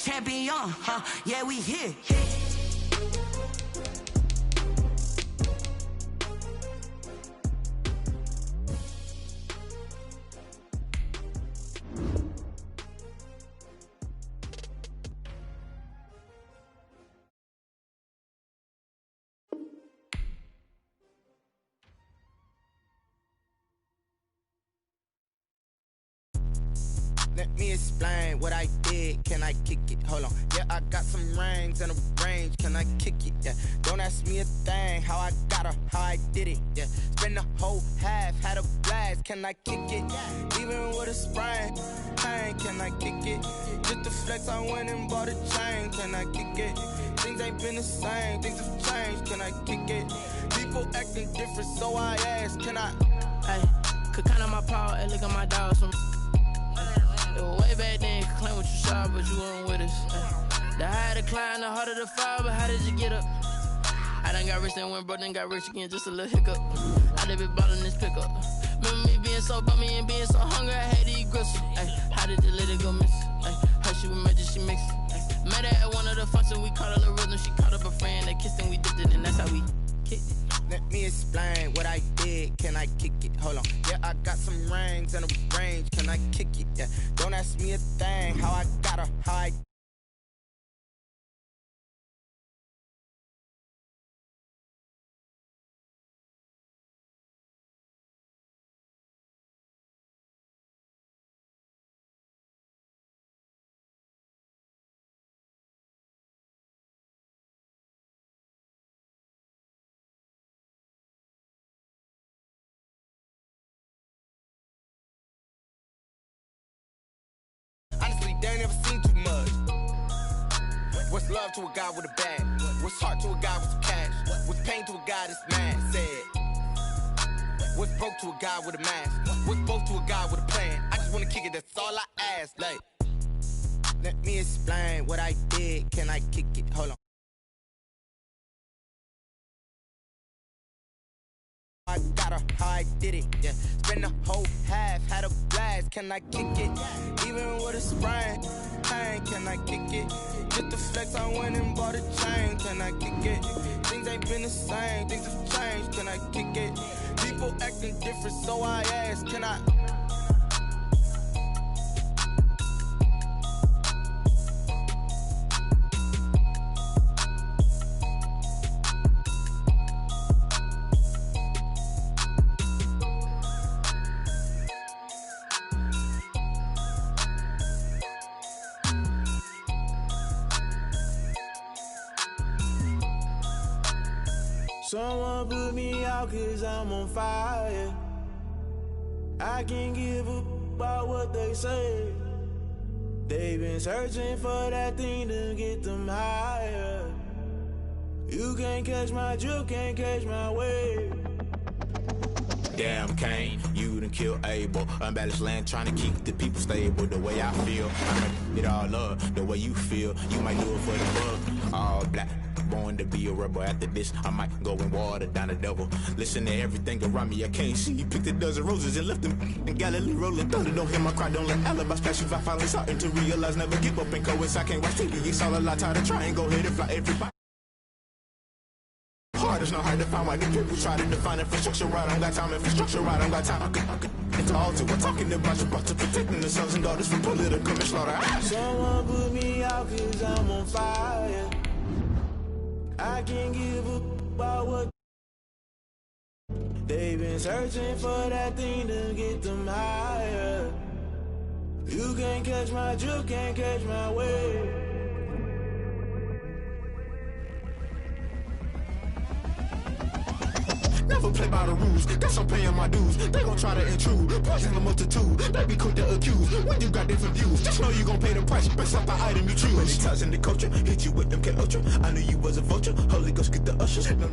champion, huh? Yeah, we here. Let me explain what I did. Can I kick it? Hold on. Yeah, I got some rings and a range. Can I kick it? Yeah. Don't ask me a thing. How I got her, how I did it. Yeah. Spend the whole half, had a blast. Can I kick it? Even with a sprain. Pain, can I kick it? Just to flex, I went and bought a chain. Can I kick it? Things ain't been the same. Things have changed. Can I kick it? People acting different, so I ask. Can I? Hey, could count on my power and look at my dogs. Way back then, you could claim what you saw, but you weren't with us. The higher the climb, the harder the fall, but how did you get up? I done got rich and went broke, then got rich again, just a little hiccup. I done been ballin' this pickup. Remember me being so bummy and being so hungry, I had to eat gristle. How did the lady go miss? Her she was magic, she mixed. Met her at one of the functions, we caught a little rhythm. She caught up a friend, they kissed and we dipped it, and that's how we kicked it. Let me explain what I did. Can I kick it? Hold on. Yeah, I got some rings and a range. Can I kick it? Yeah. Don't ask me a thing. How I got her, how I. They ain't never seen too much. What's love to a guy with a bag? What's heart to a guy with some cash? What's pain to a guy that's mad? Said. What's broke to a guy with a mask? What's both to a guy with a plan? I just wanna kick it, that's all I ask. Like, let me explain what I did. Can I kick it? Hold on. I got her, how I did it, yeah. Spend the whole half, had a blast. Can I kick it? Even with a sprain, pain, can I kick it? Just to flex, I went and bought a chain. Can I kick it? Things ain't been the same, things have changed. Can I kick it? People acting different, so I ask, can I? Someone put me out cause I'm on fire. I can't give up about what they say. They've been searching for that thing to get them higher. You can't catch my drift, can't catch my wave. Damn, Kane, you done killed Abel. Unbalanced land, trying to keep the people stable. The way I feel, I might it all up. The way you feel, you might do it for the bug. All black, born to be a rebel. After this, I might go and water down the devil. Listen to everything around me, I can't see. Picked a dozen roses and left them in Galilee rolling thunder. Don't hear my cry, don't let alibis pass you. I finally starting to realize, never give up and coincide. I can't watch TV, it's all a lot. Tired of trying, go ahead and fly everybody. Hard, it's not hard to find why the people try to define infrastructure right. I don't got time, infrastructure right, I don't got time. I could it's all to we're talking about you, about to protecting the sons and daughters from political and slaughter. Someone put me out cause I'm on fire. I can't give up about what they've been searching for that thing to get them higher. You can't catch my drift, can't catch my wave. Never play by the rules, guess I'm paying my dues. They gon' try to intrude, poison the multitude. They be quick to accuse, when you got different views. Just know you gon' pay the price, based off the item you choose. Many times in the culture, hit you with them K-Ultra. I knew you was a vulture, Holy Ghost get the ushers. No.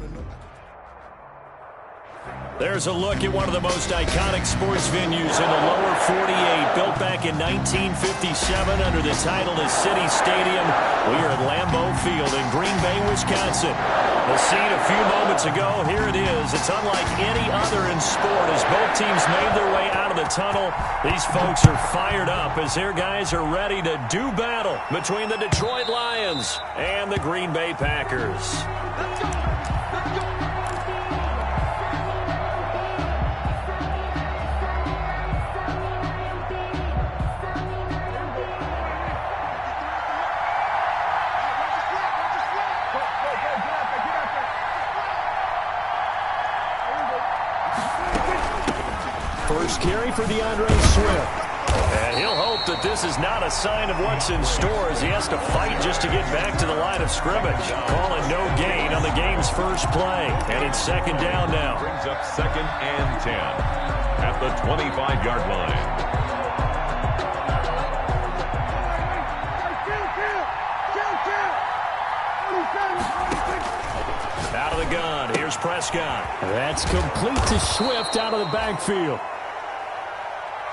There's a look at one of the most iconic sports venues in the lower 48, built back in 1957 under the title of City Stadium. We are at Lambeau Field in Green Bay, Wisconsin. The scene a few moments ago, here it is. It's unlike any other in sport as both teams made their way out of in the tunnel. These folks are fired up as their guys are ready to do battle between the Detroit Lions and the Green Bay Packers. Let's go. Let's go. First carry for DeAndre Swift. And he'll hope that this is not a sign of what's in store as he has to fight just to get back to the line of scrimmage. Calling no gain on the game's first play. And it's second down now. Brings up 2nd and 10 at the 25-yard line. Out of the gun. Here's Prescott. That's complete to Swift out of the backfield.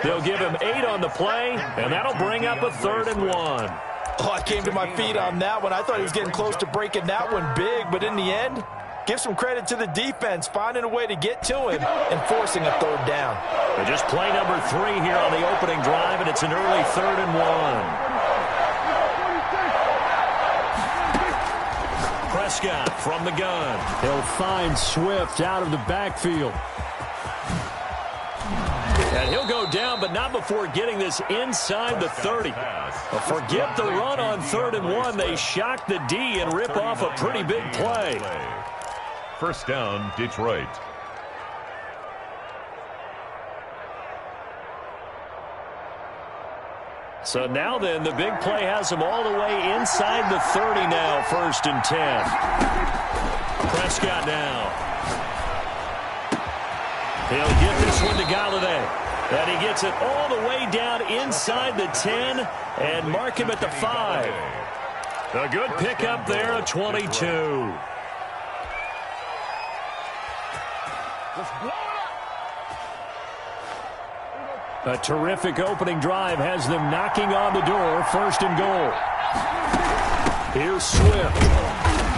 They'll give him 8 on the play, and that'll bring up a 3rd and 1. Oh, I came to my feet on that one. I thought he was getting close to breaking that one big, but in the end, give some credit to the defense, finding a way to get to him and forcing a 3rd down. But just play number 3 here on the opening drive, and it's an early 3rd and 1. Prescott from the gun. He'll find Swift out of the backfield. And he'll go down, but not before getting this inside the 30. Forget the run on 3rd and 1. They shock the D and rip off a pretty big play. First down, Detroit. So now then, the big play has them all the way inside the 30 now, 1st and 10. Prescott now. He'll get this one to Galladay. And he gets it all the way down inside the 10 and mark him at the 5. A good pickup there at 22. A terrific opening drive has them knocking on the door, 1st and goal. Here's Swift.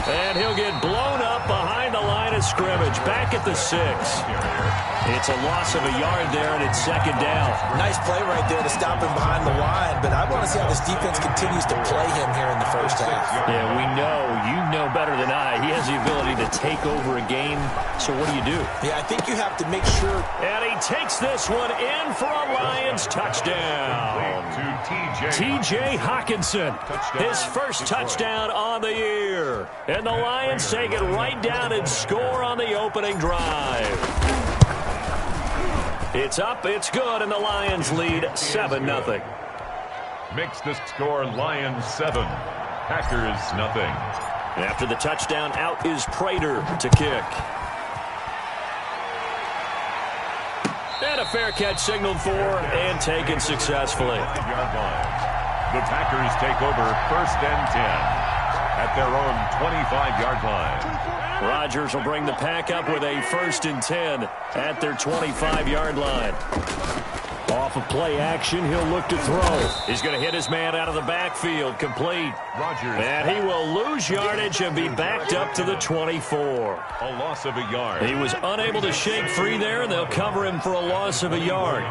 And he'll get blown up behind the line of scrimmage, back at the 6. It's a loss of a yard there, and it's 2nd down. Nice play right there to stop him behind the line, but I want to see how this defense continues to play him here in the first half. Yeah, we know. You know better than I. He has the ability to take over a game, so what do? Yeah, I think you have to make sure. And he takes this one in for a Lions touchdown. T.J. Hawkinson, his first touchdown on the year. And the Lions take it right down and score on the opening drive. It's up, it's good, and the Lions lead 7-0. Makes the score Lions 7, Packers nothing. After the touchdown, out is Prater to kick. And a fair catch signaled for and taken successfully. The Packers take over 1st and 10 at their own 25-yard line. Rodgers will bring the pack up with a 1st and 10 at their 25-yard line. Off of play action, he'll look to throw. He's going to hit his man out of the backfield, complete. Rodgers. And he will lose yardage and be backed up to the 24. A loss of a yard. He was unable to shake free there, and they'll cover him for a loss of a yard.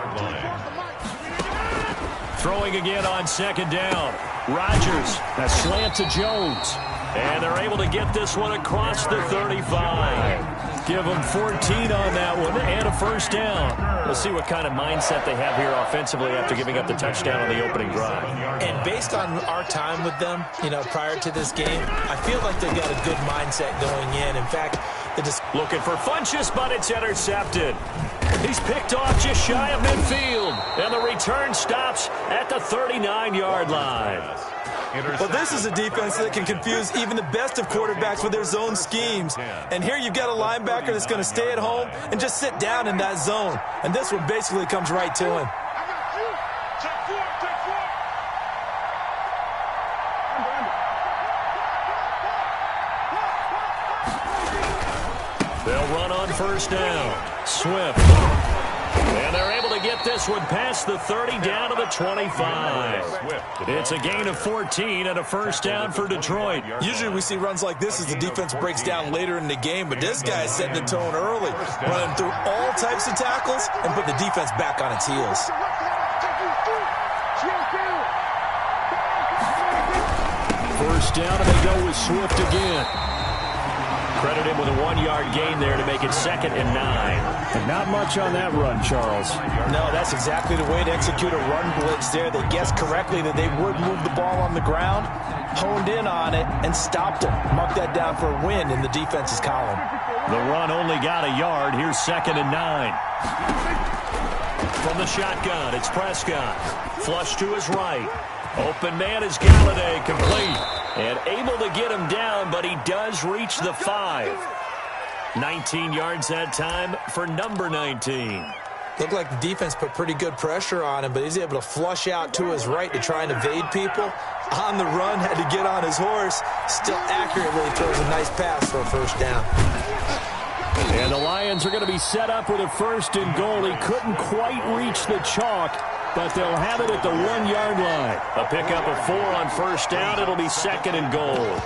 Throwing again on 2nd down. Rodgers, a slant to Jones. And they're able to get this one across the 35. Give them 14 on that one and a 1st down. We'll see what kind of mindset they have here offensively after giving up the touchdown on the opening drive. And based on our time with them, prior to this game, I feel like they've got a good mindset going in. In fact, looking for Funchess, but it's intercepted. He's picked off just shy of midfield. And the return stops at the 39-yard line. Well, this is a defense that can confuse even the best of quarterbacks with their zone schemes. And here you've got a linebacker that's going to stay at home and just sit down in that zone. And this one basically comes right to him. They'll run on 1st down. Swift. And they're able to get this one past the 30 down to the 25. It's a gain of 14 and a first down for Detroit. Usually we see runs like this as the defense breaks down later in the game, but this guy is setting the tone early, running through all types of tackles and put the defense back on its heels. First down, and they go with Swift again. Credit him with a 1-yard gain there to make it 2nd and 9. And not much on that run, Charles. No, that's exactly the way to execute a run blitz there. They guessed correctly that they would move the ball on the ground, honed in on it, and stopped them. Mark that down for a win in the defense's column. The run only got a yard. Here's 2nd and 9. From the shotgun, it's Prescott. Flush to his right. Open man is Galladay, complete. And able to get him down, but he does reach the 5. 19 yards that time for number 19. Looked like the defense put pretty good pressure on him, but he's able to flush out to his right to try and evade people. On the run, had to get on his horse. Still accurately throws a nice pass for a first down. And the Lions are going to be set up with a 1st and goal. He couldn't quite reach the chalk, but they'll have it at the 1-yard line. A pickup of 4 on first down. It'll be 2nd and goal.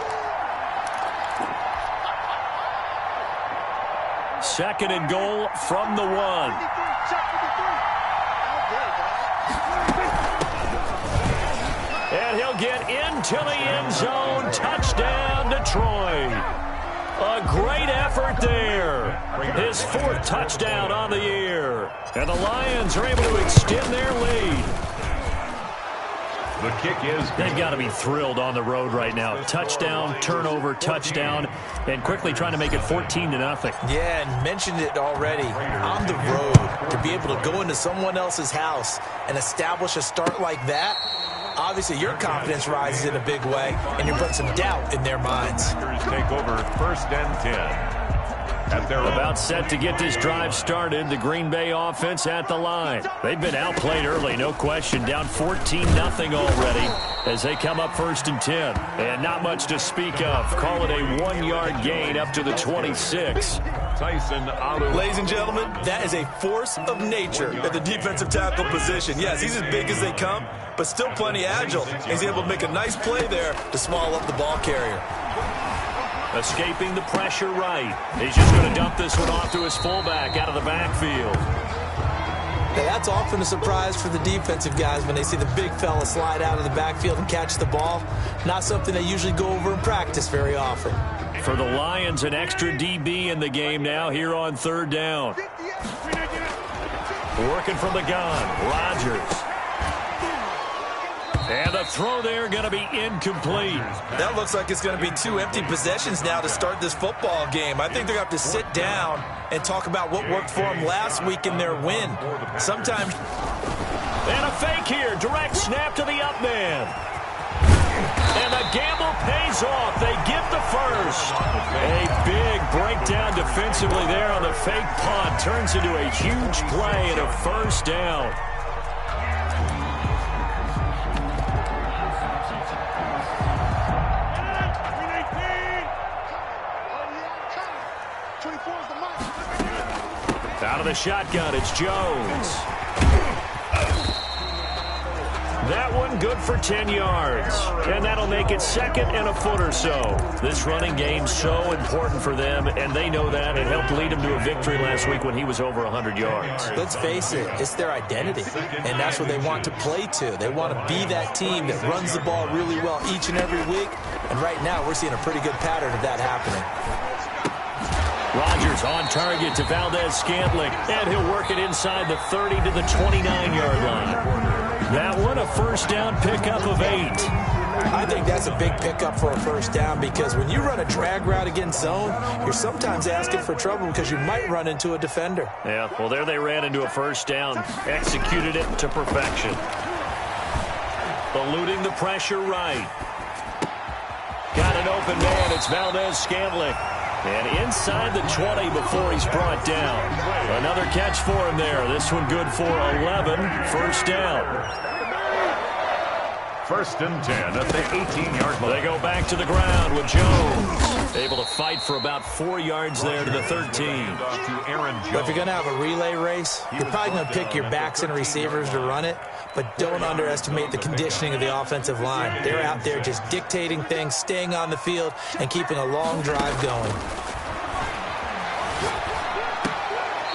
2nd and goal from the 1. And he'll get into the end zone. Touchdown, Detroit. A great effort there. His 4th touchdown on the year. And the Lions are able to extend their lead. The kick is... They've got to be thrilled on the road right now. Touchdown, turnover, touchdown, and quickly trying to make it 14-0. Yeah, and mentioned it already. On the road, to be able to go into someone else's house and establish a start like that, obviously your confidence rises in a big way, and you put some doubt in their minds. Take over 1st and 10. About set to get this drive started. The Green Bay offense at the line. They've been outplayed early, no question. Down 14-0 already as they come up 1st and 10. And not much to speak of. Call it a 1-yard gain up to the 26. Ladies and gentlemen, that is a force of nature at the defensive tackle position. Yes, he's as big as they come, but still plenty agile. He's able to make a nice play there to small up the ball carrier. Escaping the pressure right. He's just going to dump this one off to his fullback out of the backfield. Now, that's often a surprise for the defensive guys when they see the big fella slide out of the backfield and catch the ball. Not something they usually go over in practice very often. For the Lions, an extra DB in the game now here on 3rd down. Working from the gun, Rodgers. And the throw there going to be incomplete. That looks like it's going to be 2 empty possessions now to start this football game. I think they're going to have to sit down and talk about what worked for them last week in their win. Sometimes. And a fake here. Direct snap to the up man. And the gamble pays off. They get the first. A big breakdown defensively there on the fake punt. Turns into a huge play and a first down. Out of the shotgun, it's Jones. That one good for 10 yards. And that'll make it 2nd and a foot or so. This running game's so important for them, and they know that. It helped lead them to a victory last week when he was over 100 yards. Let's face it, it's their identity, and that's what they want to play to. They want to be that team that runs the ball really well each and every week, and right now we're seeing a pretty good pattern of that happening. Rodgers on target to Valdez-Scantling, and he'll work it inside the 30 to the 29-yard line. That one, a first down pickup of 8. I think that's a big pickup for a first down because when you run a drag route against zone, you're sometimes asking for trouble because you might run into a defender. Yeah, well, there they ran into a first down, executed it to perfection. Eluding the pressure right. Got an open man, it's Valdez-Scantling. And inside the 20 before he's brought down. Another catch for him there. This one good for 11. First down. 1st and 10 at the 18-yard line. They go back to the ground with Jones. Able to fight for about 4 yards there to the 13. But if you're going to have a relay race, you're probably going to pick your backs and receivers to run it, but don't underestimate the conditioning of the offensive line. They're out there just dictating things, staying on the field, and keeping a long drive going.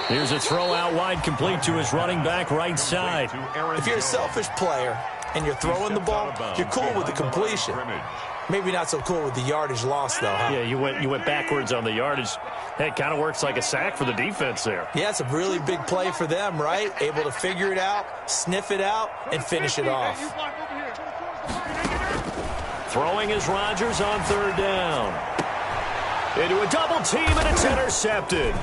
Here's a throw out wide, complete to his running back right side. If you're a selfish player and you're throwing the ball, you're cool with the completion. Maybe not so cool with the yardage loss, though, huh? Yeah, you went backwards on the yardage. Hey, it kind of works like a sack for the defense there. Yeah, it's a really big play for them, right? Able to figure it out, sniff it out, and finish it off. Throwing is Rodgers on third down. Into a double team, and it's intercepted.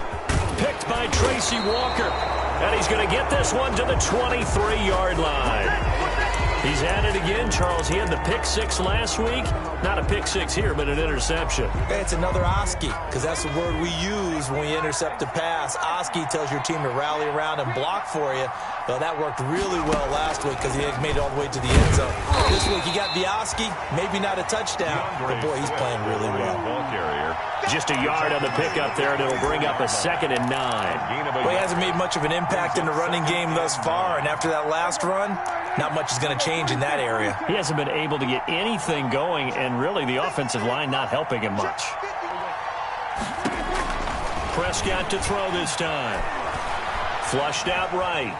Picked by Tracy Walker. And he's going to get this one to the 23-yard line. He's at it again, Charles. He had the pick six last week. Not a pick six here, but an interception. Hey, it's another Oski, because that's the word we use when we intercept a pass. Oski tells your team to rally around and block for you. Well, that worked really well last week because he made it all the way to the end zone. This week, he got the Oski, maybe not a touchdown, but boy, he's playing really well. Just a yard on the pickup there, and it'll bring up a 2nd and 9. Well, he hasn't made much of an impact in the running game thus far, and after that last run, not much is going to change in that area. He hasn't been able to get anything going, and really the offensive line not helping him much. Prescott to throw this time. Flushed out right.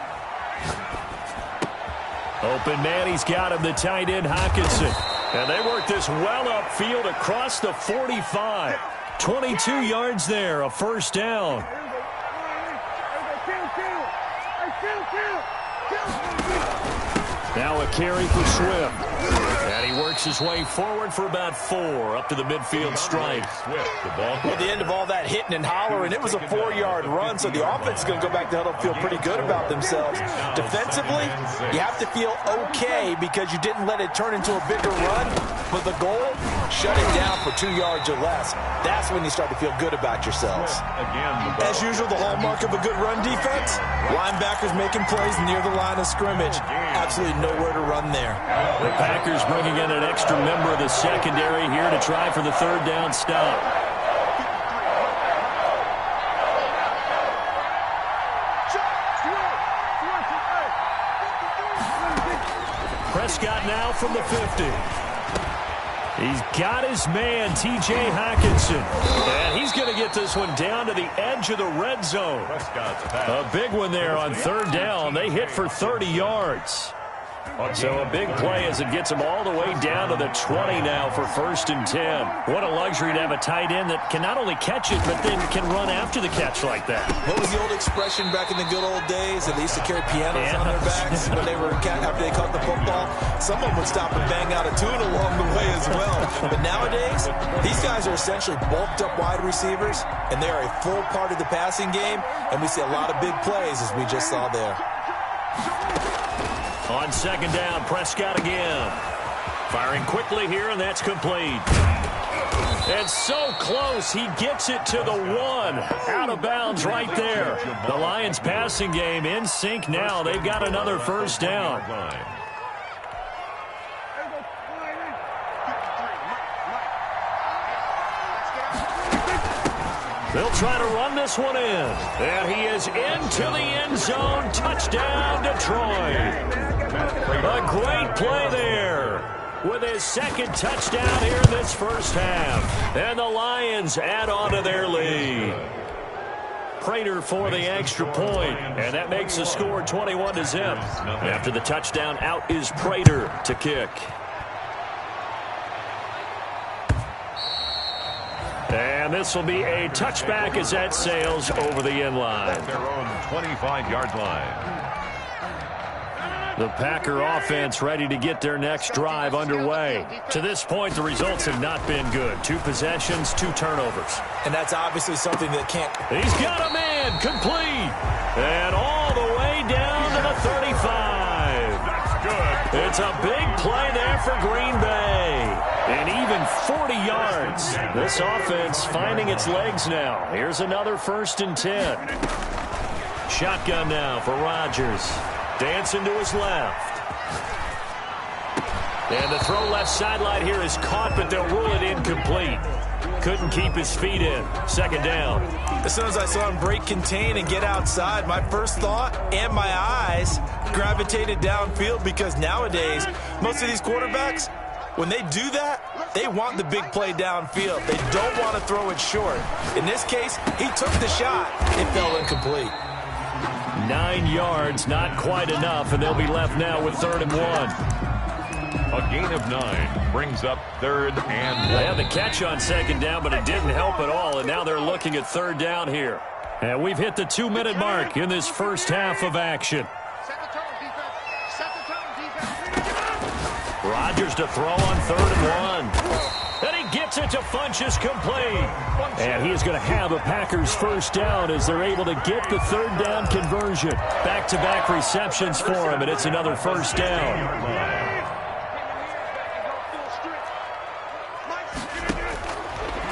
Open man, he's got him, the tight end Hockenson. And they work this well upfield across the 45. 22 yards there, a first down. Now a carry for Swift. And he works his way forward for about 4 up to the midfield stripe. At the end of all that hitting and hollering, it was a 4-yard run, so the offense is going to go back to huddle, feel pretty good about themselves. Defensively, you have to feel okay because you didn't let it turn into a bigger run, but the goal, shut it down for 2 yards or less. That's when you start to feel good about yourselves. As usual, the hallmark of a good run defense, linebackers making plays near the line of scrimmage. Absolutely nowhere to run there. The Packers bringing in an extra member of the secondary here to try for the third down stop. Prescott now from the 50. He's got his man, T.J. Hockenson. And he's going to get this one down to the edge of the red zone. A big one there on third down. They hit for 30 yards. So a big play as it gets him all the way down to the 20 now for 1st and 10. What a luxury to have a tight end that can not only catch it, but then can run after the catch like that. What was the old expression back in the good old days that they used to carry pianos on their backs when they were after they caught the football? Someone would stop and bang out a tune along the way as well. But nowadays, these guys are essentially bulked up wide receivers, and they are a full part of the passing game, and we see a lot of big plays as we just saw there. On second down, Prescott again. Firing quickly here, and that's complete. And so close, he gets it to the 1. Out of bounds right there. The Lions passing game in sync now. They've got another first down. They'll try to run this one in. And he is into the end zone. Touchdown, Detroit. A great play there with his 2nd touchdown here in this first half. And the Lions add on to their lead. Prater for the extra point, and that makes the score 21-0. After the touchdown, out is Prater to kick. And this will be a touchback as that sails over the end line. At their own 25-yard line. The Packer offense ready to get their next drive underway. To this point, the results have not been good. 2 possessions, 2 turnovers. And that's obviously something that can't... He's got a man, complete. And all the way down to the 35. That's good. It's a big play there for Green Bay. And even 40 yards. This offense finding its legs now. Here's another 1st and 10. Shotgun now for Rodgers. Dancing to his left. And the throw left sideline here is caught, but they'll rule it incomplete. Couldn't keep his feet in. Second down. As soon as I saw him break contain and get outside, my first thought and my eyes gravitated downfield, because nowadays, most of these quarterbacks, when they do that, they want the big play downfield. They don't want to throw it short. In this case, he took the shot. It fell incomplete. 9 yards, not quite enough, and they'll be left now with 3rd and 1. A gain of 9 brings up 3rd and 1. They had the catch on 2nd down, but it didn't help at all, and now they're looking at 3rd down here. And we've hit the 2-minute mark in this first half of action. Rodgers to throw on 3rd and 1. And he gets it to Funchess, complete. And he is going to have a Packers first down as they're able to get the 3rd down conversion. Back-to-back receptions for him, and it's another first down.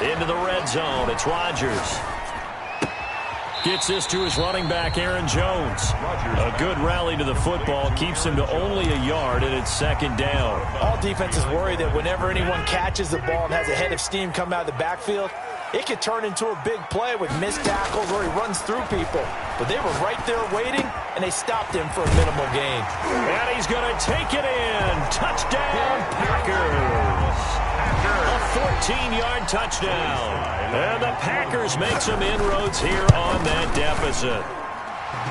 Into the red zone, it's Rodgers. Gets this to his running back, Aaron Jones. A good rally to the football, keeps him to only a yard, and it's 2nd down. All defenses worry that whenever anyone catches the ball and has a head of steam come out of the backfield, it could turn into a big play with missed tackles or he runs through people. But they were right there waiting, and they stopped him for a minimal gain. And he's going to take it in. Touchdown, Packers. A 14-yard touchdown. And the Packers make some inroads here on that deficit.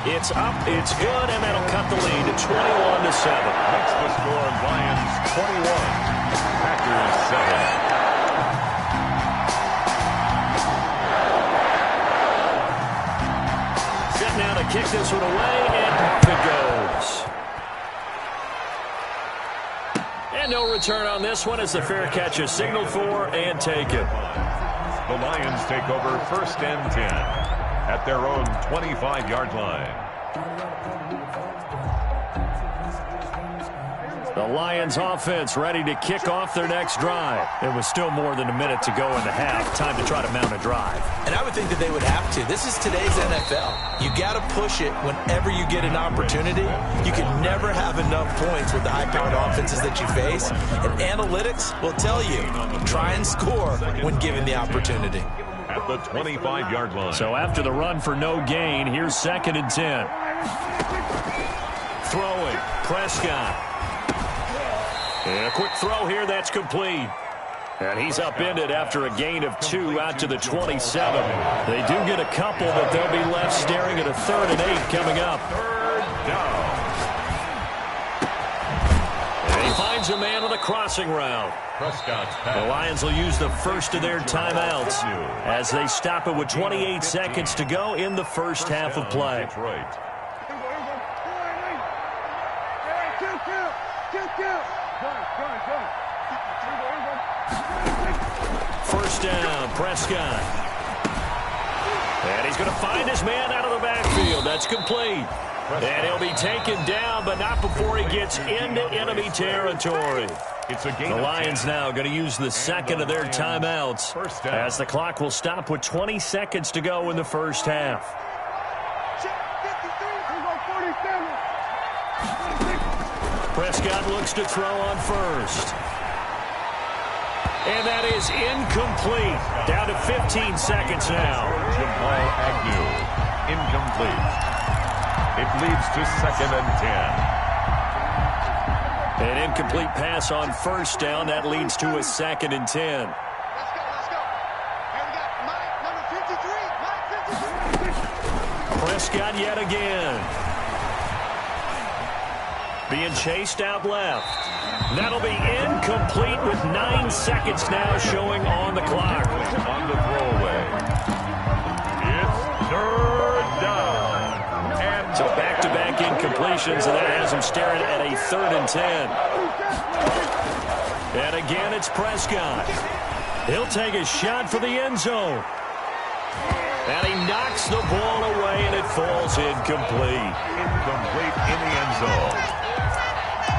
It's up, it's good, and that'll cut the lead to 21-7. Makes the score Lions 21, Packers 7. Now to kick this one away, and off it goes. And no return on this one as the fair catch is signaled for and taken. The Lions take over 1st and 10 at their own 25-yard line. The Lions offense ready to kick off their next drive. It was still more than a minute to go in the half. Time to try to mount a drive. And I would think that they would have to. This is today's NFL. You got to push it whenever you get an opportunity. You can never have enough points with the high-powered offenses that you face. And analytics will tell you, try and score when given the opportunity. At the 25-yard line. So after the run for no gain, here's 2nd and 10. Throwing, Prescott. And a quick throw here, that's complete. And he's upended after a gain of 2 out to the 27. They do get a couple, but they'll be left staring at a 3rd and 8 coming up. 3rd down. And he finds a man on the crossing route. Prescott's pass. The Lions will use the first of their timeouts as they stop it with 28 seconds to go in the first half of play. First down, Prescott. And he's going to find his man out of the backfield. That's complete. And he'll be taken down, but not before he gets into enemy territory. The Lions now going to use the second of their timeouts as the clock will stop with 20 seconds to go in the first half. Prescott looks to throw on first. And that is incomplete. Down to 15 seconds now. Jamal Agnew, incomplete. It leads to 2nd and 10. An incomplete pass on first down. That leads to a 2nd and 10. Prescott yet again. Being chased out left. That'll be incomplete with 9 seconds now showing on the clock. On the throwaway. It's 3rd down. And so back-to-back incompletions, and that has him staring at a 3rd and 10. And again, it's Prescott. He'll take a shot for the end zone. And he knocks the ball away, and it falls incomplete. Incomplete in the end zone.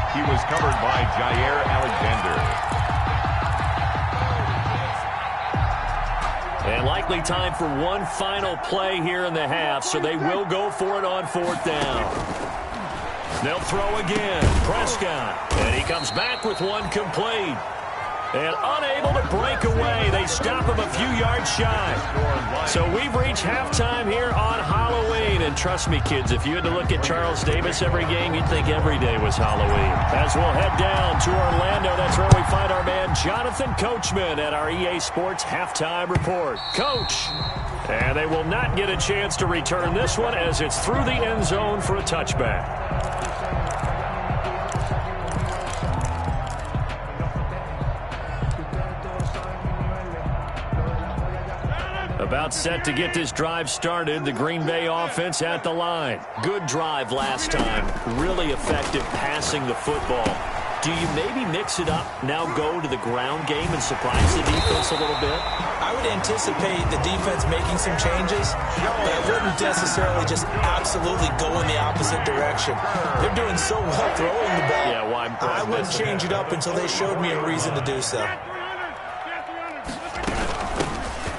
He was covered by Jair Alexander. And likely time for one final play here in the half, so they will go for it on 4th down. They'll throw again. Prescott. And he comes back with one complete. And unable to break away. They stop him a few yards shy. So we've reached halftime here on Halloween. And trust me, kids, if you had to look at Charles Davis every game, you'd think every day was Halloween. As we'll head down to Orlando, that's where we find our man Jonathan Coachman at our EA Sports Halftime Report. Coach. And they will not get a chance to return this one as it's through the end zone for a touchback. About set to get this drive started. The Green Bay offense at the line. Good drive last time. Really effective passing the football. Do you maybe mix it up, now go to the ground game and surprise the defense a little bit? I would anticipate the defense making some changes, but I wouldn't necessarily just absolutely go in the opposite direction. They're doing so well throwing the ball. Yeah, why I wouldn't change it up until they showed me a reason to do so.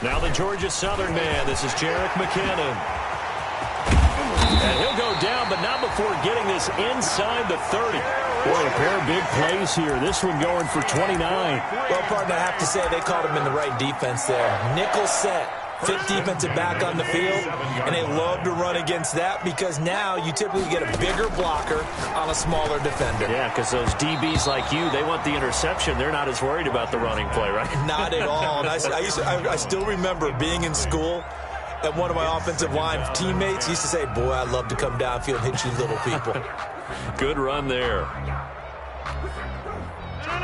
Now the Georgia Southern man. This is Jerick McKinnon. And he'll go down, but not before getting this inside the 30. Boy, a pair of big plays here. This one going for 29. Well, partner, I have to say they called him in the right defense there. Nickel set. Fifth defensive back on the field, and they love to run against that because now you typically get a bigger blocker on a smaller defender. Yeah, because those DBs like you, they want the interception. They're not as worried about the running play, right? Not at all. And I still remember being in school, and one of my offensive line teammates used to say, boy, I'd love to come downfield and hit you little people. Good run there.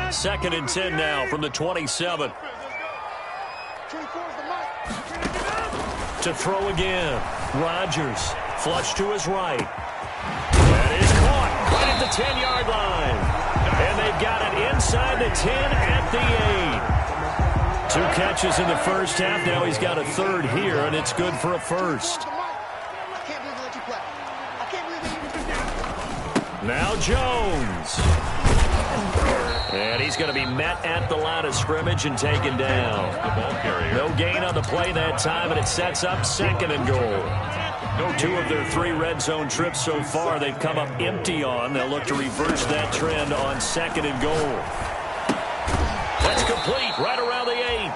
2nd and 10 now from the 27. To throw again. Rodgers. Flush to his right. That is caught right at the 10-yard line. And they've got it inside the 10 at the 8. 2 catches in the first half. Now he's got a third here, and it's good for a first. Now Jones. And he's going to be met at the line of scrimmage and taken down. No gain on the play that time, and it sets up 2nd and goal. 2 of their 3 red zone trips so far they've come up empty on. They'll look to reverse that trend on 2nd and goal. That's complete right around the 8.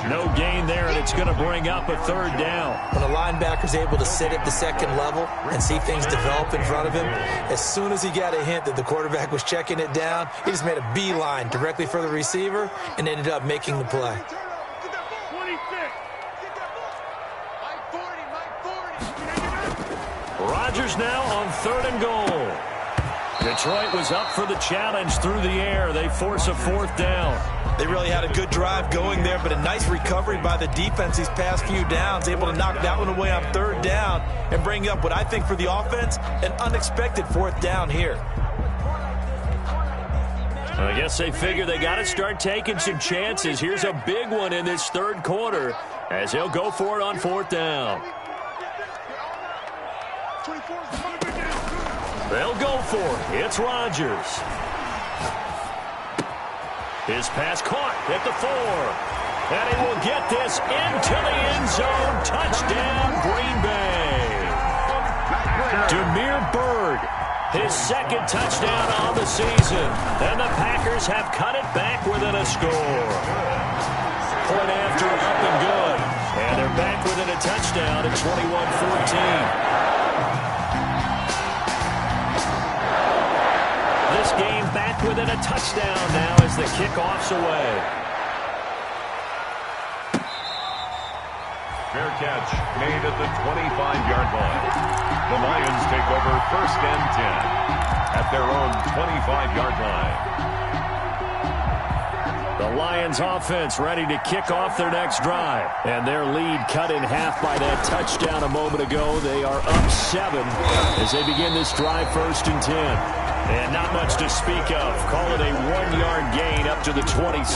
No gain there, and it's going to bring up a 3rd down. When a linebacker's able to sit at the 2nd level and see things develop in front of him, as soon as he got a hint that the quarterback was checking it down, he just made a beeline directly for the receiver and ended up making the play. Rodgers now on 3rd and goal. Detroit was up for the challenge through the air. They force a 4th down. They really had a good drive going there, but a nice recovery by the defense these past few downs, able to knock that one away on 3rd down and bring up what I think for the offense, an unexpected 4th down here. I guess they figure they got to start taking some chances. Here's a big one in this 3rd quarter as he'll go for it on 4th down. They'll go for it. It's Rodgers. His pass caught at the 4. And he will get this into the end zone. Touchdown, Green Bay. Demir Bird, his 2nd touchdown on the season. And the Packers have cut it back within a score. Point after up and good. And they're back within a touchdown at 21-14. This game back within a touchdown now as the kickoff's away. Fair catch made at the 25-yard line. The Lions take over 1st and 10 at their own 25-yard line. The Lions offense ready to kick off their next drive. And their lead cut in half by that touchdown a moment ago. They are up 7 as they begin this drive 1st and 10. And not much to speak of. Call it a 1-yard gain up to the 26.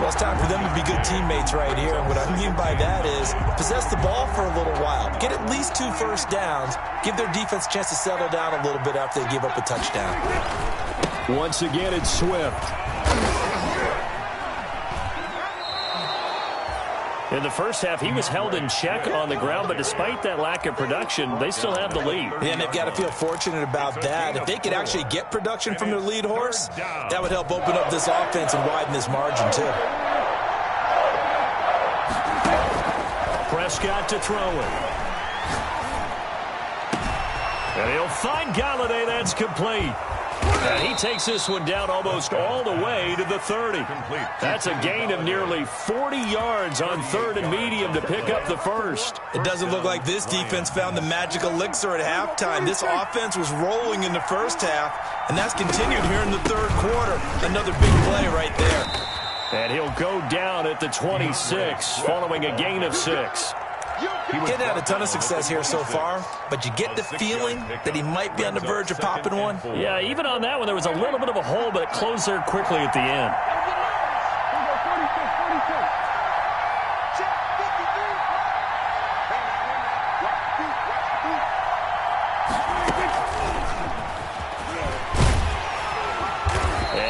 Well, it's time for them to be good teammates right here. And what I mean by that is possess the ball for a little while. Get at least 2 first downs. Give their defense a chance to settle down a little bit after they give up a touchdown. Once again, it's Swift. In the first half, he was held in check on the ground, but despite that lack of production, they still have the lead. Yeah, and they've got to feel fortunate about that. If they could actually get production from their lead horse, that would help open up this offense and widen this margin, too. Prescott to throw it. And he'll find Galladay. That's complete. And he takes this one down almost all the way to the 30. That's a gain of nearly 40 yards on 3rd and medium to pick up the first. It doesn't look like this defense found the magic elixir at halftime. This offense was rolling in the first half, and that's continued here in the 3rd quarter. Another big play right there. And he'll go down at the 26 following a gain of 6. Getting had a ton of success here so far, but you get the feeling that he might be on the verge of popping one. Yeah, even on that one, there was a little bit of a hole, but it closed there quickly at the end.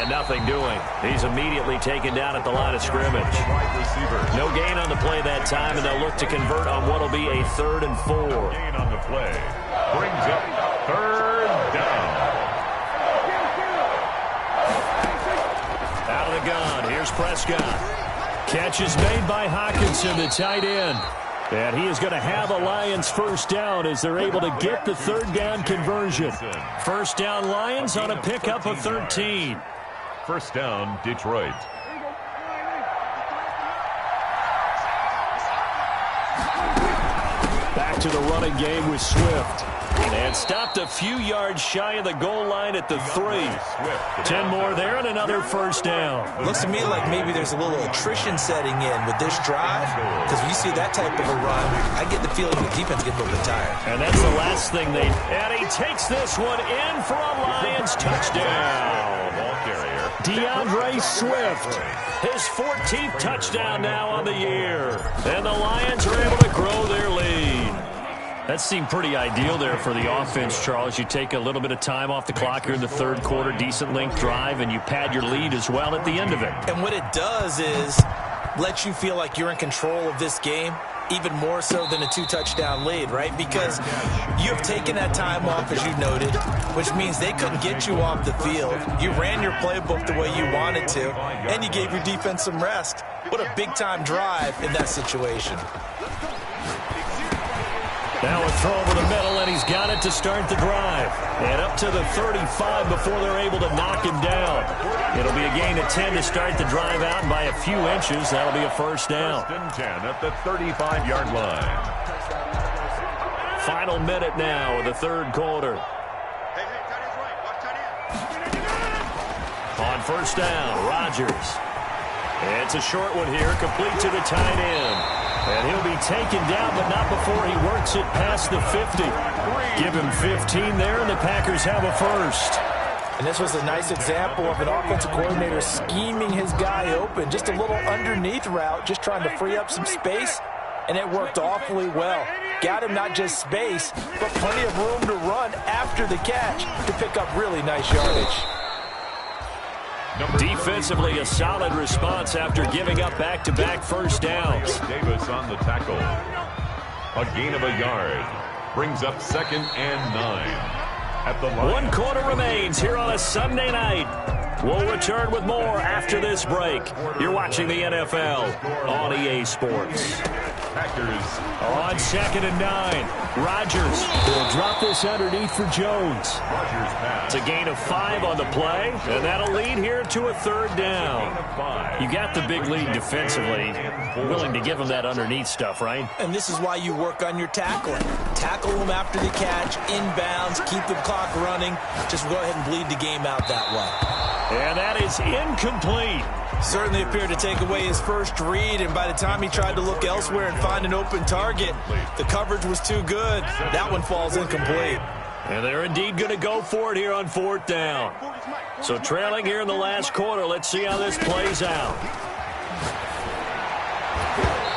Nothing doing. He's immediately taken down at the line of scrimmage. No gain on the play that time, and they'll look to convert on what will be a 3rd and 4. Gain on the play. Brings up 3rd down. Out of the gun. Here's Prescott. Catch is made by Hawkinson, the tight end. And he is going to have a Lions first down as they're able to get the 3rd down conversion. First down Lions on a pickup of 13. First down, Detroit. Back to the running game with Swift. And stopped a few yards shy of the goal line at the 3. 10 more there and another first down. Looks to me like maybe there's a little attrition setting in with this drive, because when you see that type of a run, I get the feeling the defense gets a little bit tired. And that's the last thing they... And he takes this one in for a Lions touchdown. DeAndre Swift, his 14th touchdown now on the year. And the Lions are able to grow their lead. That seemed pretty ideal there for the offense, Charles. You take a little bit of time off the clock here in the 3rd quarter, decent length drive, and you pad your lead as well at the end of it. And what it does is let you feel like you're in control of this game, even more so than a 2-touchdown lead, right? Because you have taken that time off, as you noted, which means they couldn't get you off the field. You ran your playbook the way you wanted to, and you gave your defense some rest. What a big-time drive in that situation. Now a throw over the middle, and he's got it to start the drive. And up to the 35 before they're able to knock him down. It'll be a gain of 10 to start the drive out, and by a few inches, that'll be a first down. First and 10 at the 35-yard line. Final minute now of the 3rd quarter. On first down, Rodgers. It's a short one here, complete to the tight end. And he'll be taken down, but not before he works it past the 50. Give him 15 there, and the Packers have a first. And this was a nice example of an offensive coordinator scheming his guy open. Just a little underneath route, just trying to free up some space, and it worked awfully well. Got him not just space, but plenty of room to run after the catch to pick up really nice yardage. Defensively, a solid response after giving up back-to-back first downs. Davis on the tackle. A gain of a yard. Brings up 2nd and 9. At the line. 1 quarter remains here on a Sunday night. We'll return with more after this break. You're watching the NFL on EA Sports. Packers on 2nd and 9. Rodgers will drop this underneath for Jones. It's a gain of 5 on the play, and that'll lead here to a 3rd down. You got the big lead defensively. Willing to give them that underneath stuff, right? And this is why you work on your tackling. Tackle them after the catch, inbounds, keep the clock running. Just go ahead and bleed the game out that way. And that is incomplete. Certainly appeared to take away his first read, and by the time he tried to look elsewhere and find an open target, the coverage was too good. That one falls incomplete. And they're indeed going to go for it here on 4th down. So trailing here in the last quarter, let's see how this plays out.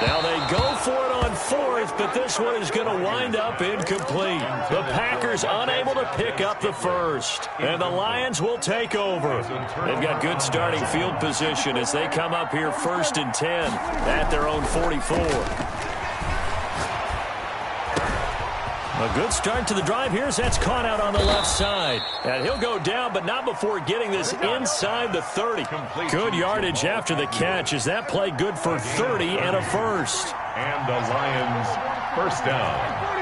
Now they go for it on 4th, but this one is going to wind up incomplete. The Packers unable to pick up the first, and the Lions will take over. They've got good starting field position as they come up here 1st and 10 at their own 44. A good start to the drive here as that's caught out on the left side. And he'll go down, but not before getting this inside the 30. Good yardage after the catch. Is that play good for 30 and a first? And the Lions first down.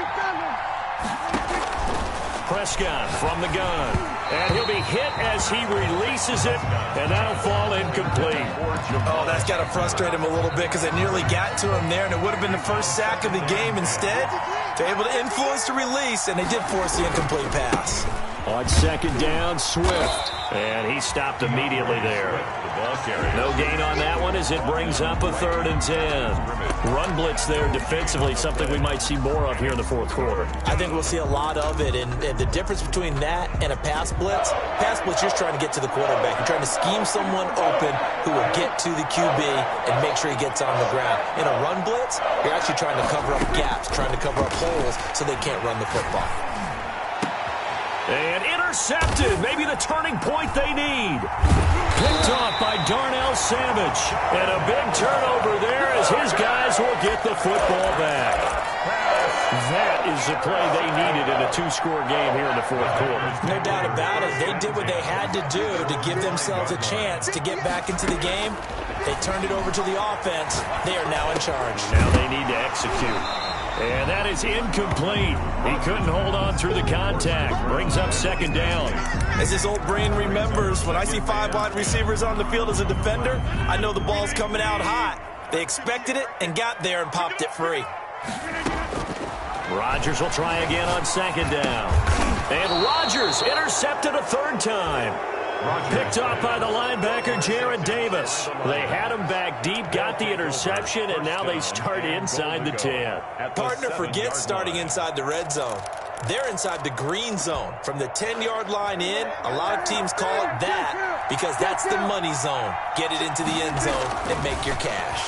Prescott from the gun. And he'll be hit as he releases it, and that'll fall incomplete. Oh, that's got to frustrate him a little bit because they nearly got to him there, and it would have been the first sack of the game. Instead, they're able to influence the release, and they did force the incomplete pass. On 2nd down, Swift. And he stopped immediately there. No gain on that one as it brings up a 3rd and 10. Run blitz there defensively, something we might see more of here in the 4th quarter. I think we'll see a lot of it, and the difference between that and a pass blitz, you're just trying to get to the quarterback. You're trying to scheme someone open who will get to the QB and make sure he gets on the ground. In a run blitz, you're actually trying to cover up gaps, trying to cover up holes so they can't run the football. And intercepted, maybe the turning point they need. Picked off by Darnell Savage. And a big turnover there as his guys will get the football back. That is the play they needed in a 2-score game here in the 4th quarter. No doubt about it. They did what they had to do to give themselves a chance to get back into the game. They turned it over to the offense. They are now in charge. Now they need to execute. And that is incomplete. He couldn't hold on through the contact. Brings up 2nd down. As his old brain remembers, when I see 5 wide receivers on the field as a defender, I know the ball's coming out hot. They expected it and got there and popped it free. Rodgers will try again on 2nd down. And Rodgers intercepted a 3rd time. Picked off by the linebacker, Jared Davis. They had him back deep, got the interception, and now they start inside the 10. Partner forgets starting inside the red zone. They're inside the green zone. From the 10-yard line in, a lot of teams call it that because that's the money zone. Get it into the end zone and make your cash.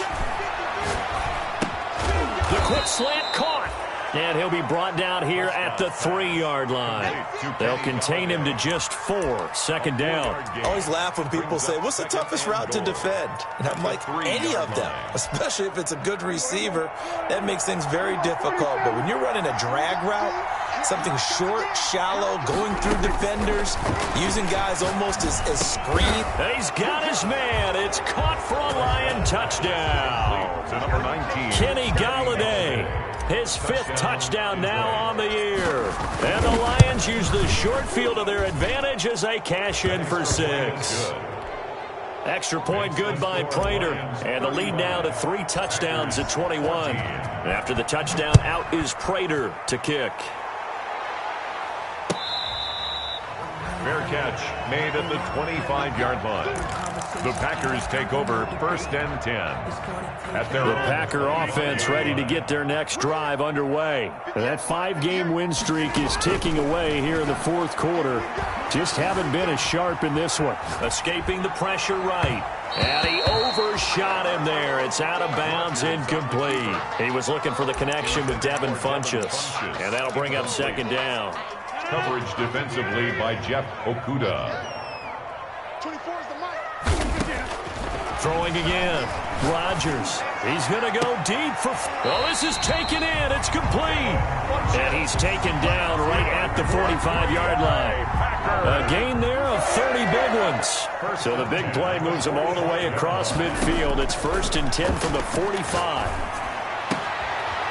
The quick slant caught. And he'll be brought down here at the 3-yard line. They'll contain him to just 4. 2nd down. I always laugh when people say, what's the toughest route to defend? And I'm like, any of them, especially if it's a good receiver. That makes things very difficult. But when you're running a drag route, something short, shallow, going through defenders, using guys almost as screen. He's got his man. It's caught for a Lion touchdown. To number 19. Kenny Galladay. His 5th touchdown now on the year. And the Lions use the short field to their advantage as they cash in for 6. Extra point good by Prater. And the lead now to 3 touchdowns at 21. After the touchdown, out is Prater to kick. Fair catch made at the 25-yard line. The Packers take over 1st and 10. The Packer offense ready to get their next drive underway. And that 5-game win streak is ticking away here in the 4th quarter. Just haven't been as sharp in this one. Escaping the pressure right. And he overshot him there. It's out of bounds, incomplete. He was looking for the connection with Devin Funchess. And that'll bring up 2nd down. Coverage defensively by Jeff Okuda. Throwing again. Rodgers. He's going to go deep for... Oh, this is taken in. It's complete. And he's taken down right at the 45-yard line. A gain there of 30 big ones. So the big play moves him all the way across midfield. It's 1st and 10 from the 45.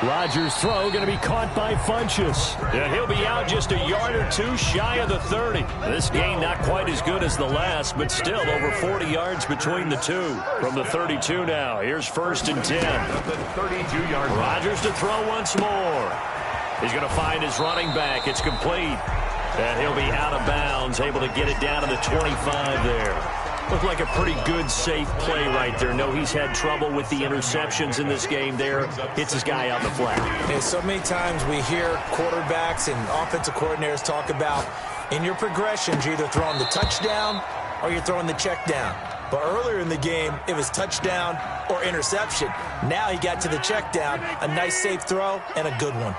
Rodgers' throw going to be caught by Funchess. And he'll be out just a yard or 2 shy of the 30. This gain not quite as good as the last, but still over 40 yards between the two. From the 32 now, here's 1st and 10. The 32-yard line. Rodgers to throw once more. He's going to find his running back. It's complete. And he'll be out of bounds, able to get it down to the 25 there. Looked like a pretty good, safe play right there. No, he's had trouble with the interceptions in this game there. Hits his guy out in the flat. And so many times we hear quarterbacks and offensive coordinators talk about in your progressions, you're either throwing the touchdown or you're throwing the check down. But earlier in the game, it was touchdown or interception. Now he got to the check down, a nice safe throw, and a good one.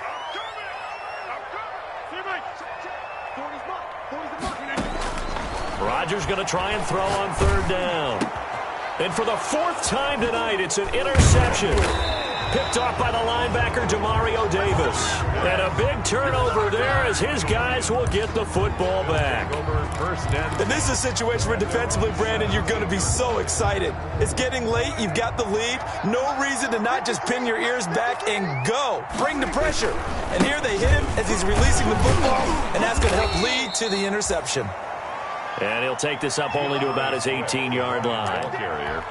Rodgers going to try and throw on third down. And for the fourth time tonight, it's an interception. Picked off by the linebacker, Demario Davis. And a big turnover there as his guys will get the football back. And this is a situation where defensively, Brandon, you're going to be so excited. It's getting late. You've got the lead. No reason to not just pin your ears back and go. Bring the pressure. And here they hit him as he's releasing the football, and that's going to help lead to the interception. And he'll take this up only to about his 18-yard line.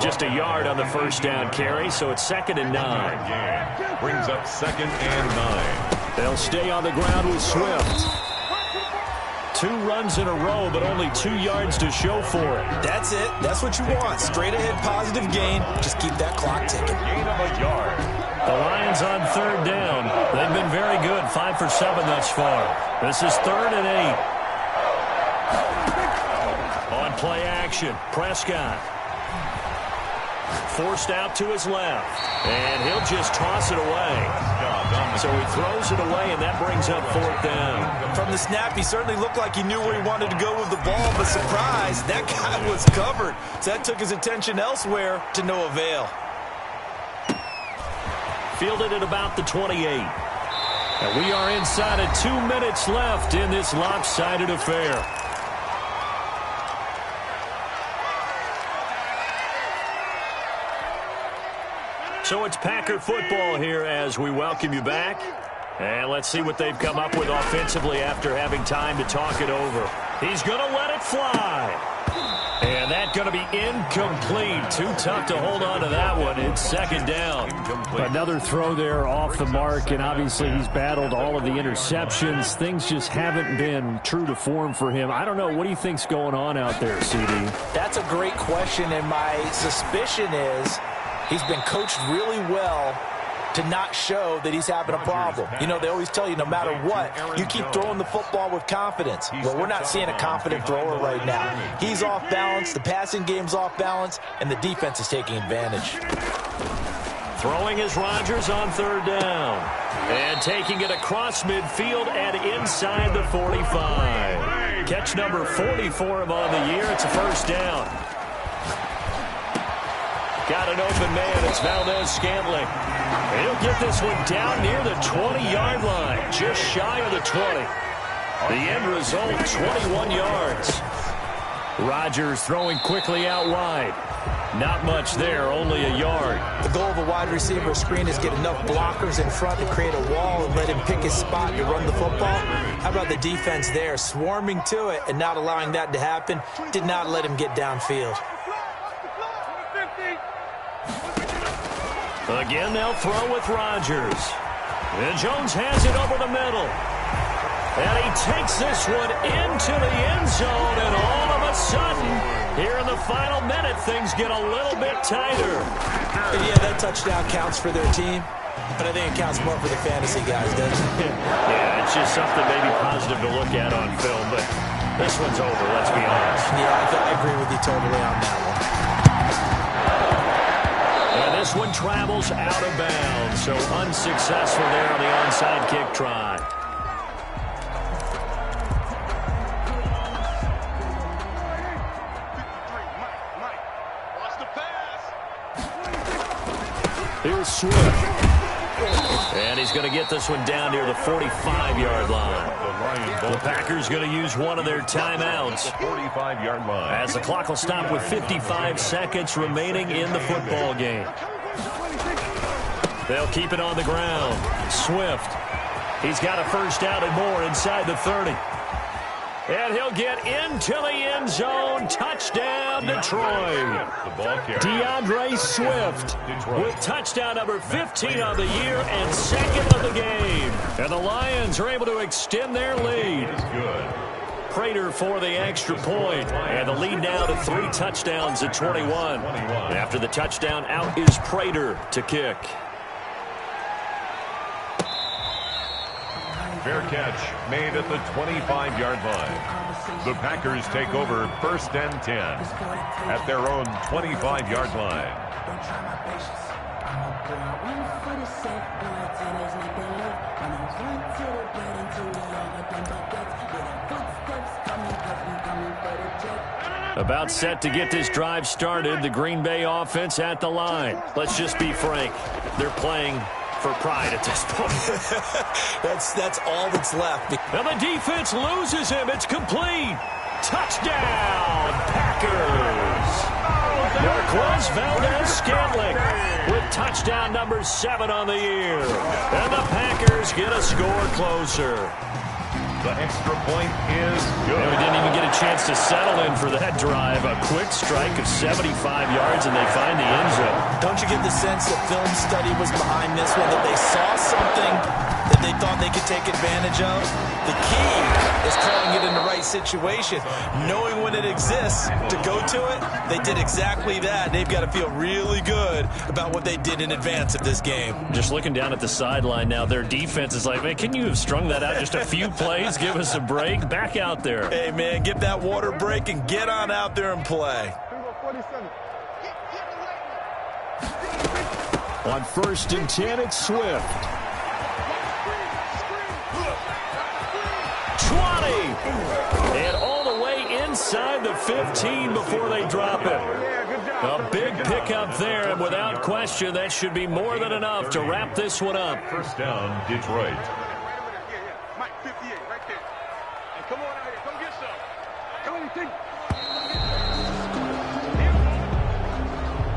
Just a yard on the first down carry, so it's 2nd and 9. Brings up 2nd and 9. They'll stay on the ground with Swift. 2 runs in a row, but only 2 yards to show for it. That's it. That's what you want. Straight ahead positive gain. Just keep that clock ticking. Gain of a yard. The Lions on third down. They've been very good, 5 for 7 thus far. This is 3rd and 8. On play action, Prescott. Forced out to his left. And he'll just toss it away. So he throws it away, and that brings up 4th down. From the snap, he certainly looked like he knew where he wanted to go with the ball, but surprise, that guy was covered. So that took his attention elsewhere to no avail. Fielded at about the 28. And we are inside of 2 minutes left in this lopsided affair. So it's Packer football here as we welcome you back. And let's see what they've come up with offensively after having time to talk it over. He's going to let it fly. And that's going to be incomplete. Too tough to hold on to that one. It's 2nd down. Another throw there off the mark, and obviously he's battled all of the interceptions. Things just haven't been true to form for him. I don't know. What do you think's going on out there, CD? That's a great question, and my suspicion is he's been coached really well to not show that he's having a problem. You know, they always tell you no matter what, you keep throwing the football with confidence. Well, we're not seeing a confident thrower right now. He's off balance, the passing game's off balance, and the defense is taking advantage. Throwing is Rodgers on third down. And taking it across midfield and inside the 45. Catch number 40 for him on the year. It's a first down. Got an open man. It's Valdez-Scantling. He'll get this one down near the 20-yard line, just shy of the 20. The end result, 21 yards. Rodgers throwing quickly out wide. Not much there, only a yard. The goal of a wide receiver screen is get enough blockers in front to create a wall and let him pick his spot to run the football. How about the defense there, swarming to it and not allowing that to happen? Did not let him get downfield. Again, they'll throw with Rodgers. And Jones has it over the middle. And he takes this one into the end zone, and all of a sudden, here in the final minute, things get a little bit tighter. And yeah, that touchdown counts for their team, but I think it counts more for the fantasy guys, doesn't it? Yeah, it's just something maybe positive to look at on film, but this one's over, let's be honest. Yeah, I agree with you totally on that one. And this one travels out of bounds, so unsuccessful there on the onside kick try. Here's Swift. And he's going to get this one down near the 45-yard line. The Packers going to use one of their timeouts. 45-yard line. As the clock will stop with 55 seconds remaining in the football game. They'll keep it on the ground. Swift. He's got a first down and more inside the 30. And he'll get into the end zone. Touchdown, Detroit. DeAndre Swift with touchdown number 15 of the year and second of the game. And the Lions are able to extend their lead. Prater for the extra point. And the lead now to 3 touchdowns at 21. After the touchdown, out is Prater to kick. Fair catch made at the 25-yard line. The Packers take over 1st and 10 at their own 25-yard line. About set to get this drive started, the Green Bay offense at the line. Let's just be frank. They're playing for pride at this point. That's all that's left. And the defense loses him. It's complete. Touchdown, Packers. Marquez Valdez-Scantling with touchdown number 7 on the year. And the Packers get a score closer. The extra point is good. We didn't even get a chance to settle in for that drive. A quick strike of 75 yards, and they find the end zone. Don't you get the sense that film study was behind this one, that they saw something that they thought they could take advantage of? The key is calling it in the right situation. Knowing when it exists to go to it, they did exactly that. They've got to feel really good about what they did in advance of this game. Just looking down at the sideline now, their defense is like, man, can you have strung that out just a few plays? Give us a break. Back out there. Hey, man, give that water break and get on out there and play. On 1st and 10, it's Swift. 20. And all the way inside the 15 before they drop it. A big pickup there, and without question, that should be more than enough to wrap this one up. First down, Detroit. Mike 58, right there. Hey, come on out here. Come get some. Come on, you think.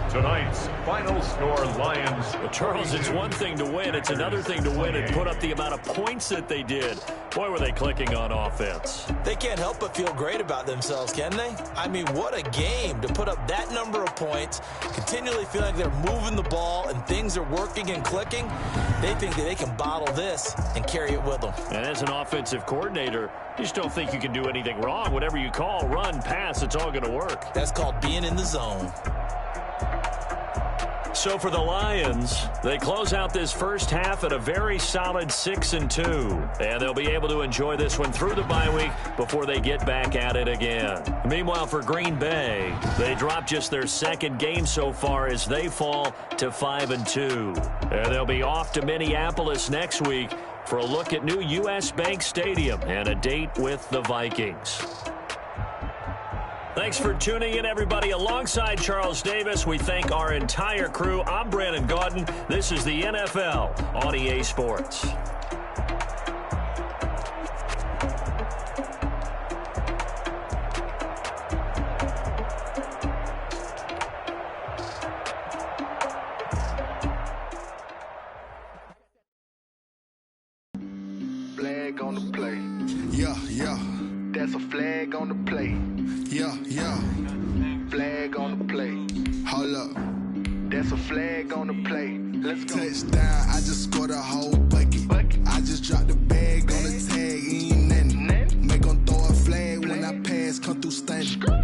Tonight's final score, Lions. Well, Charles, it's one thing to win. It's another thing to win and put up the amount of points that they did. Boy, were they clicking on offense. They can't help but feel great about themselves, can they? I mean, what a game to put up that number of points, continually feel like they're moving the ball and things are working and clicking. They think that they can bottle this and carry it with them. And as an offensive coordinator, you just don't think you can do anything wrong. Whatever you call, run, pass, it's all going to work. That's called being in the zone. So for the Lions, they close out this first half at a very solid 6-2. And they'll be able to enjoy this one through the bye week before they get back at it again. Meanwhile, for Green Bay, they drop just their second game so far as they fall to 5-2. And they'll be off to Minneapolis next week for a look at new U.S. Bank Stadium and a date with the Vikings. Thanks for tuning in, everybody. Alongside Charles Davis, we thank our entire crew. I'm Brandon Gaudin. This is the NFL on EA Sports. Flag on the play. Yeah, yeah. That's a flag on the play. Yeah, yeah. Flag on the play. Hold up. That's a flag on the play. Let's go. Touchdown, I just scored a whole bucket. I just dropped the bag on the tag, ain't nothing. Make them throw a flag when I pass, come through stunning.